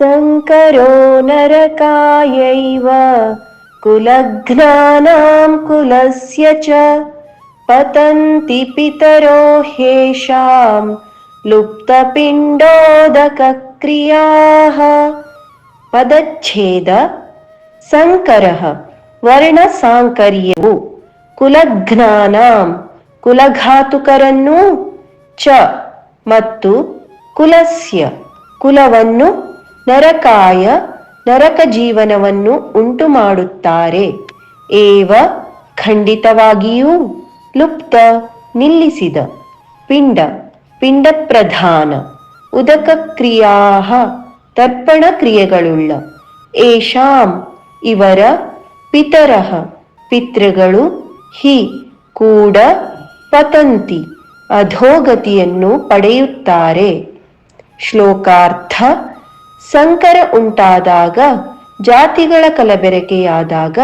ಸಂಕರೋ ನರಕಾಯೈವ ಕುಲಘ್ನಾನಾಂ ಕುಲಸ್ಯ ಚ ಪತಂತಿ ಪಿತರೋ ಹ್ಯೇಷಾಂ ಲುಪ್ತಪಿಂಡೋದಕಕ್ರಿಯಾಃ. ಪದಚ್ಛೇದ. ಸಂಕರಃ ವರ್ಣ ಸಾಂಕರ್ಯವು, ಕುಲಘ್ನಾನಾಂ ಕುಲಘಾತುಕರನ್ನು, ಚ ಮತ್ತು ಕುಲಸ್ಯ ಕುಲವನ್ನು, ನರಕಾಯ ನರಕ ಜೀವನವನ್ನು ಉಂಟು ಮಾಡುತ್ತಾರೆ. ಏವ ಖಂಡಿತವಾಗಿಯೂ, ಲುಪ್ತ ನಿಲ್ಲಿಸಿದ, ಪಿಂಡ ಪಿಂಡ ಪ್ರಧಾನ, ಉದಕ ಕ್ರಿಯಾ ತರ್ಪಣ ಕ್ರಿಯೆಗಳುಳ್ಳ, ಏಷಾಂ ಇವರ, ಪಿತರಃ ಪಿತೃಗಳು, ಹಿ ಕೂಡ, ಪತಂತಿ ಅಧೋಗತಿಯನ್ನು ಪಡೆಯುತ್ತಾರೆ. ಶ್ಲೋಕಾರ್ಥ. ಸಂಕರ ಉಂಟಾದಾಗ, ಜಾತಿಗಳ ಕಲಬೆರಕೆಯಾದಾಗ,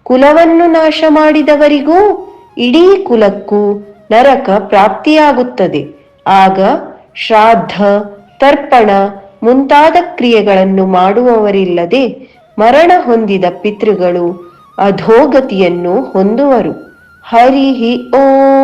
ಕುಲವನ್ನು ನಾಶ ಮಾಡಿದವರಿಗೂ ಇಡೀ ಕುಲಕ್ಕೂ ನರಕ ಪ್ರಾಪ್ತಿಯಾಗುತ್ತದೆ. ಆಗ ಶ್ರಾದ್ದ ತರ್ಪಣ ಮುಂತಾದ ಕ್ರಿಯೆಗಳನ್ನು ಮಾಡುವವರಿಲ್ಲದೆ ಮರಣ ಹೊಂದಿದ ಪಿತೃಗಳು ಅಧೋಗತಿಯನ್ನು ಹೊಂದುವರು. ಹರಿ ಓಂ.